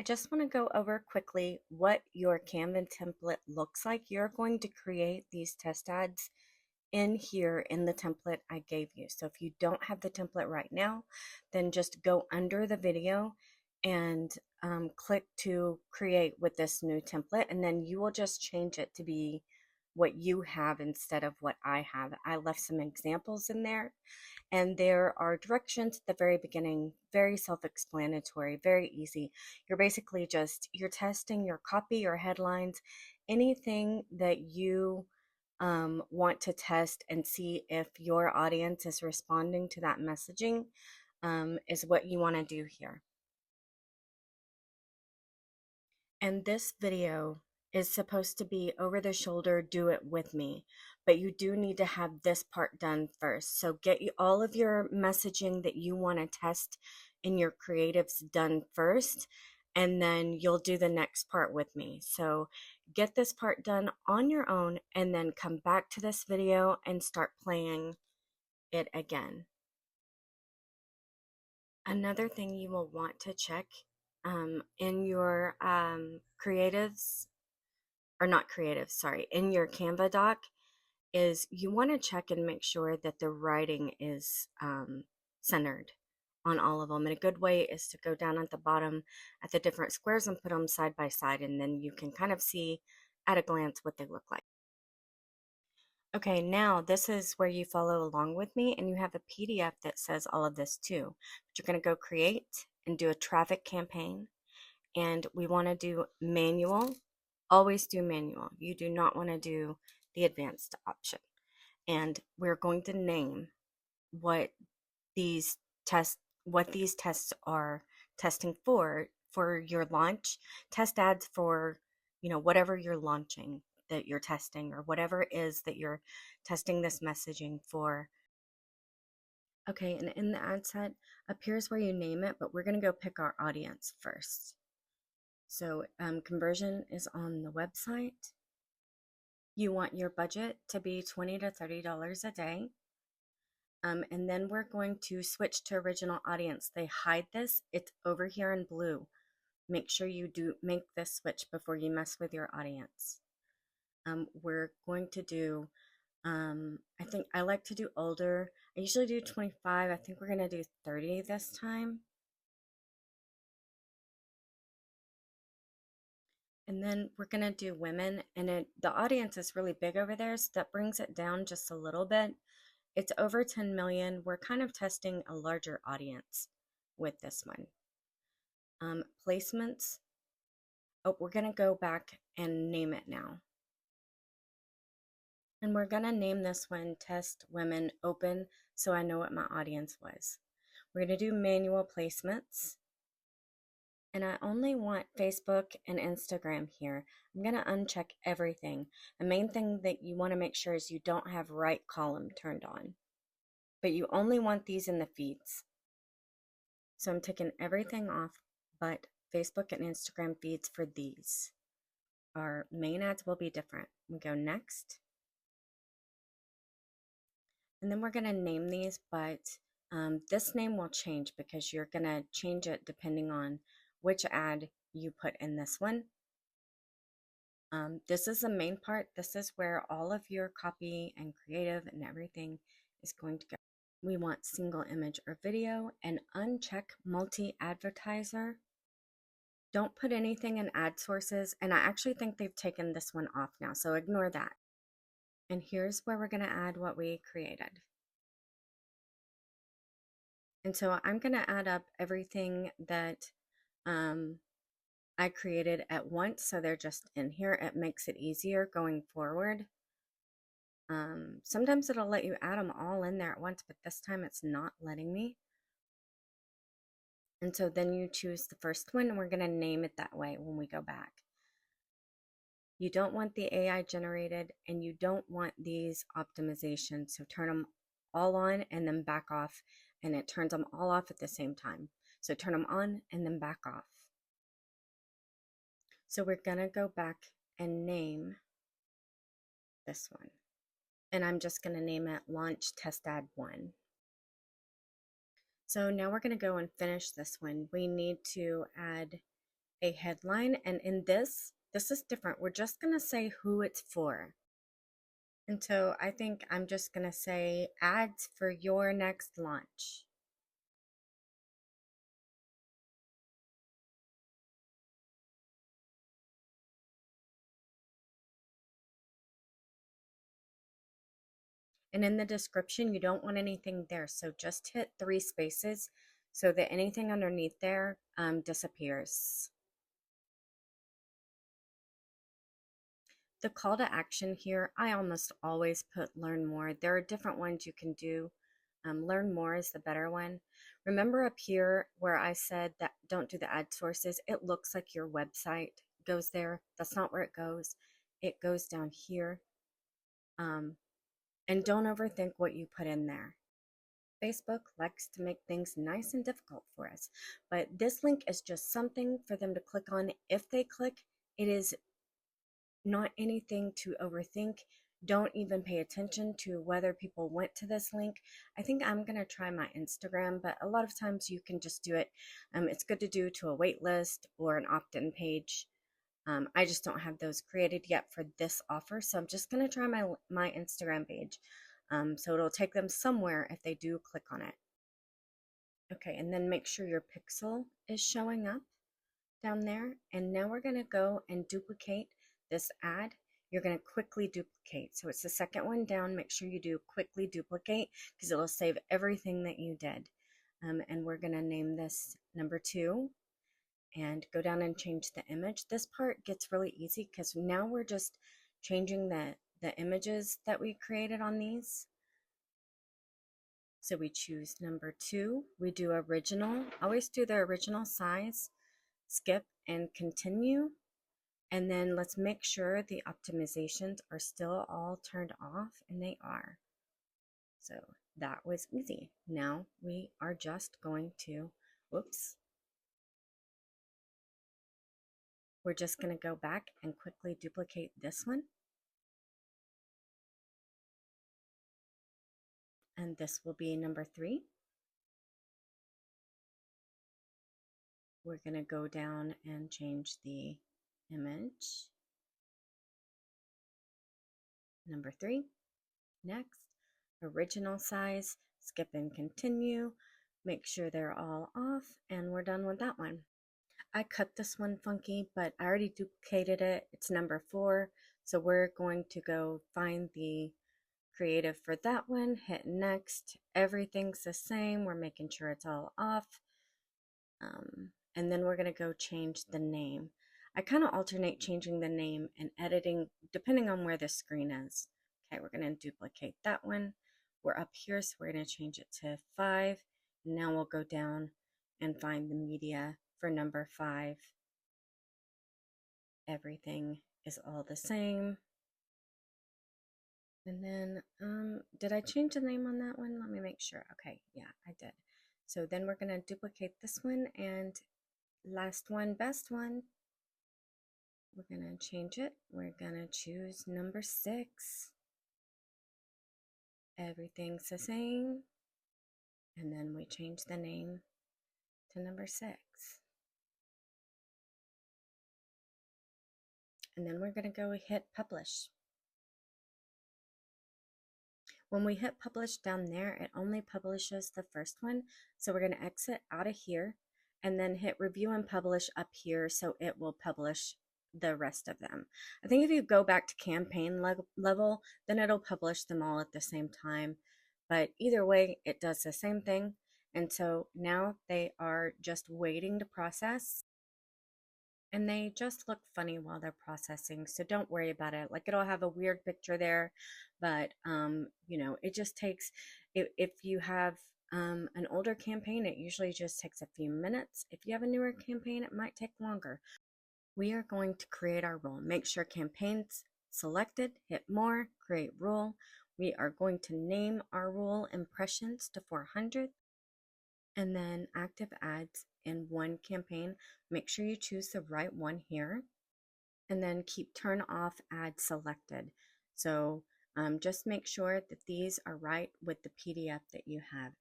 I just want to go over quickly what your Canva template looks like. You're going to create these test ads in here in the template I gave you. So if you don't have the template right now, then just go under the video and click to create with this new template, and then you will just change it to be what you have instead of what I have. I left some examples in there, and there are directions at the very beginning, very self-explanatory, very easy. You're basically just, you're testing your copy, your headlines, anything that you want to test and see if your audience is responding to that messaging, is what you want to do here. And this video is supposed to be over the shoulder, do it with me, but you do need to have this part done first. So get all of your messaging that you want to test in your creatives done first, and then you'll do the next part with me. So get this part done on your own and then come back to this video and start playing it again. Another thing you will want to check in your creatives, or not creative, sorry, in your Canva doc, is you want to check and make sure that the writing is centered on all of them. And a good way is to go down at the bottom at the different squares and put them side by side, and then you can kind of see at a glance what they look like. Okay, now this is where you follow along with me, and you have a PDF that says all of this too. But you're going to go create and do a traffic campaign, and we want to do manual. Always do manual. You do not want to do the advanced option. And we're going to name what these tests are testing for your launch. Test ads for, whatever you're launching, that you're testing, or whatever it is that you're testing this messaging for. Okay, and in the ad set, up here's where you name it, but we're going to go pick our audience first. So conversion is on the website. You want your budget to be $20 to $30 a day. And then we're going to switch to original audience. They hide this. It's over here in blue. Make sure you do make this switch before you mess with your audience. We're going to do, I think I like to do older. I usually do 25. I think we're going to do 30 this time. And then we're going to do women, and the audience is really big over there, so that brings it down just a little bit. It's over 10 million. We're kind of testing a larger audience with this one. Placements. Oh, we're going to go back and name it now. And we're going to name this one Test Women Open, so I know what my audience was. We're going to do manual placements. And I only want Facebook and Instagram here. I'm going to uncheck everything. The main thing that you want to make sure is you don't have right column turned on. But you only want these in the feeds. So I'm taking everything off but Facebook and Instagram feeds for these. Our main ads will be different. We go next. And then we're going to name these, but this name will change because you're going to change it depending on which ad you put in this one. This is the main part. This is where all of your copy and creative and everything is going to go. We want single image or video, and uncheck multi-advertiser. Don't put anything in ad sources, and I actually think they've taken this one off now, so ignore that. And here's where we're going to add what we created. And so I'm going to add up everything that I created at once, so they're just in here. It makes it easier going forward. Sometimes it'll let you add them all in there at once, but this time it's not letting me. And so then you choose the first one, and we're going to name it that way when we go back. You don't want the AI generated, and you don't want these optimizations, so turn them all on and then back off, and it turns them all off at the same time. So turn them on and then back off. So we're going to go back and name this one. And I'm just going to name it Launch Test Ad 1. So now we're going to go and finish this one. We need to add a headline. And in this is different. We're just going to say who it's for. And so I think I'm just going to say ads for your next launch. And in the description, you don't want anything there. So just hit 3 spaces so that anything underneath there disappears. The call to action here, I almost always put learn more. There are different ones you can do. Learn more is the better one. Remember up here where I said that don't do the ad sources, it looks like your website goes there. That's not where it goes. It goes down here. And don't overthink what you put in there. Facebook likes to make things nice and difficult for us, but this link is just something for them to click on. If they click, it is not anything to overthink. Don't even pay attention to whether people went to this link. I think I'm going to try my Instagram, but a lot of times you can just do it. It's good to do to a wait list or an opt-in page. I just don't have those created yet for this offer, so I'm just going to try my Instagram page. So it'll take them somewhere if they do click on it. Okay, and then make sure your pixel is showing up down there. And now we're going to go and duplicate this ad. You're going to quickly duplicate. So it's the second one down. Make sure you do quickly duplicate because it'll save everything that you did. And we're going to name this number 2 and go down and change the image. This part gets really easy because now we're just changing the images that we created on these. So we choose number 2. We do original. Always do the original size. Skip and continue. And then let's make sure the optimizations are still all turned off, and they are. So that was easy. Now we are just going to, whoops. We're just going to go back and quickly duplicate this one. And this will be number 3. We're going to go down and change the image. Number 3. Next, original size, skip and continue. Make sure they're all off, and we're done with that one. I cut this one funky, but I already duplicated it. It's number 4. So we're going to go find the creative for that one, hit next. Everything's the same. We're making sure it's all off. And then we're going to go change the name. I kind of alternate changing the name and editing depending on where the screen is. Okay, we're going to duplicate that one. We're up here, so we're going to change it to 5. Now we'll go down and find the media for number 5. Everything is all the same. And then, did I change the name on that one? Let me make sure. Okay, yeah, I did. So then we're going to duplicate this one, and last one, best one. We're going to change it. We're going to choose number 6. Everything's the same. And then we change the name to number 6. And then we're going to go hit publish. When we hit publish down there, it only publishes the first one. So we're going to exit out of here and then hit review and publish up here so it will publish the rest of them. I think if you go back to campaign level, then it'll publish them all at the same time. But either way, it does the same thing. And so now they are just waiting to process. And they just look funny while they're processing, so don't worry about it. Like, it'll have a weird picture there, but you know, it just takes, if you have an older campaign, it usually just takes a few minutes. If you have a newer campaign, it might take longer. We are going to create our rule. Make sure campaigns selected, hit more, create rule. We are going to name our rule impressions to 400. And then active ads in one campaign. Make sure you choose the right one here, and then keep turn off ads selected. So just make sure that these are right with the PDF that you have.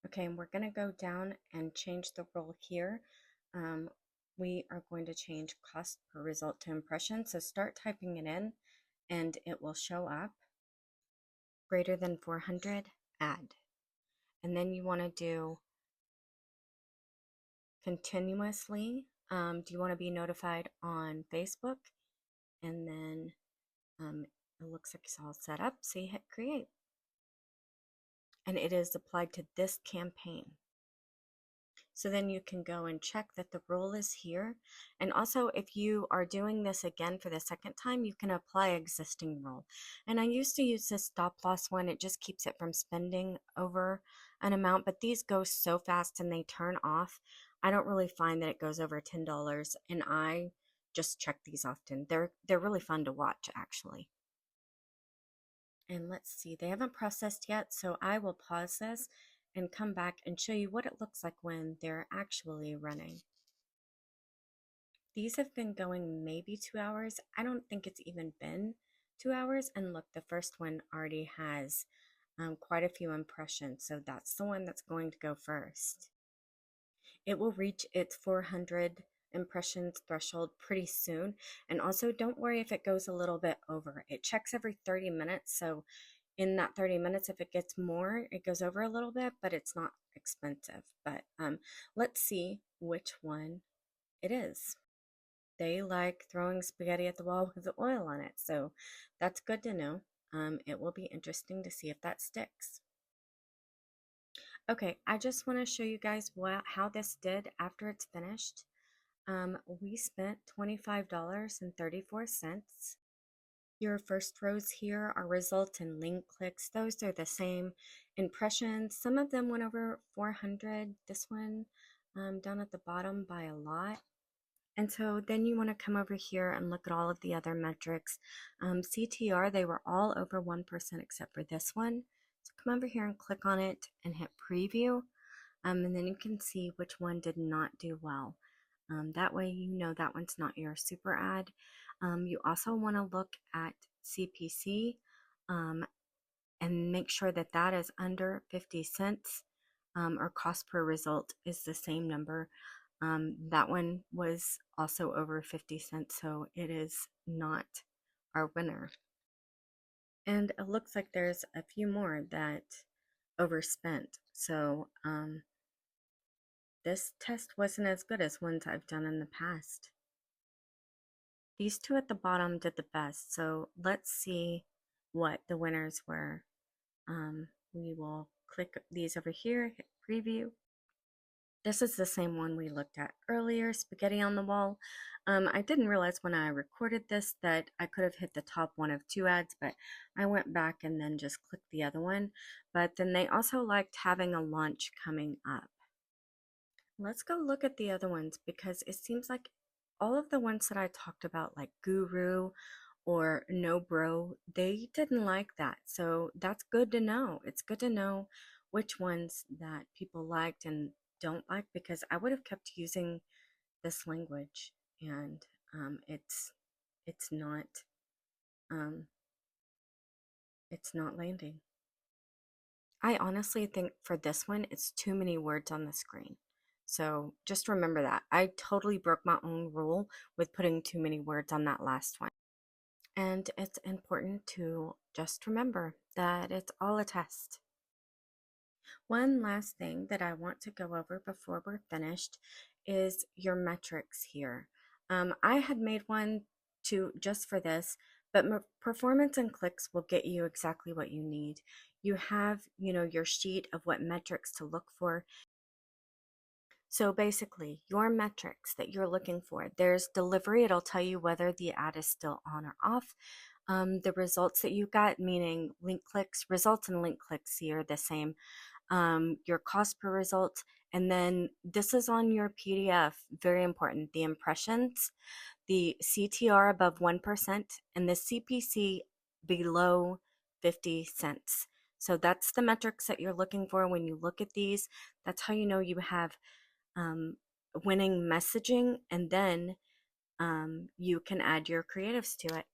Okay, and we're going to go down and change the role here. we are going to change cost per result to impression. So start typing it in and it will show up. Greater than 400, add. And then you want to do continuously. Do you want to be notified on Facebook? And then it looks like it's all set up. So you hit create. And it is applied to this campaign. So then you can go and check that the rule is here. And also, if you are doing this again for the second time, you can apply existing rule. And I used to use this stop loss one. It just keeps it from spending over an amount, but these go so fast and they turn off. I don't really find that it goes over $10, and I just check these often. They're really fun to watch, actually. And let's see, they haven't processed yet, so I will pause this and come back and show you what it looks like when they're actually running. These have been going maybe 2 hours. I don't think it's even been 2 hours. And look, the first one already has quite a few impressions. So that's the one that's going to go first. It will reach its 400 impressions threshold pretty soon. And also don't worry if it goes a little bit over. It checks every 30 minutes. So in that 30 minutes, if it gets more, it goes over a little bit, but it's not expensive. But let's see which one it is. They like throwing spaghetti at the wall with the oil on it, so that's good to know. It will be interesting to see if that sticks. Okay, I just want to show you guys how this did after it's finished. We spent $25.34. Your first rows here are results and link clicks. Those are the same. Impressions, some of them went over 400. This one down at the bottom by a lot. And so then you want to come over here and look at all of the other metrics. CTR, they were all over 1% except for this one. So come over here and click on it and hit preview. And then you can see which one did not do well. That way you know that one's not your super ad. You also want to look at CPC and make sure that that is under 50 cents or cost per result is the same number. That one was also over 50 cents, so it is not our winner. And it looks like there's a few more that overspent. So this test wasn't as good as ones I've done in the past. These two at the bottom did the best, so let's see what the winners were. We will click these over here, hit preview. This is the same one we looked at earlier, spaghetti on the wall. I didn't realize when I recorded this that I could have hit the top one of 2 ads, but I went back and then just clicked the other one. But then they also liked having a launch coming up. Let's go look at the other ones because it seems like all of the ones that I talked about, like Guru or No Bro, they didn't like that. So that's good to know. It's good to know which ones that people liked and don't like, because I would have kept using this language, and it's not it's not landing. I honestly think for this one it's too many words on the screen. So just remember that. I totally broke my own rule with putting too many words on that last one. And it's important to just remember that it's all a test. One last thing that I want to go over before we're finished is your metrics here. I had made one just for this, but performance and clicks will get you exactly what you need. You have, your sheet of what metrics to look for. So basically, your metrics that you're looking for, there's delivery. It'll tell you whether the ad is still on or off. The results that you got, meaning link clicks, results and link clicks here are the same. Your cost per result, and then this is on your PDF, very important, the impressions, the CTR above 1%, and the CPC below 50 cents. So that's the metrics that you're looking for when you look at these. That's how you know you have winning messaging, and then you can add your creatives to it.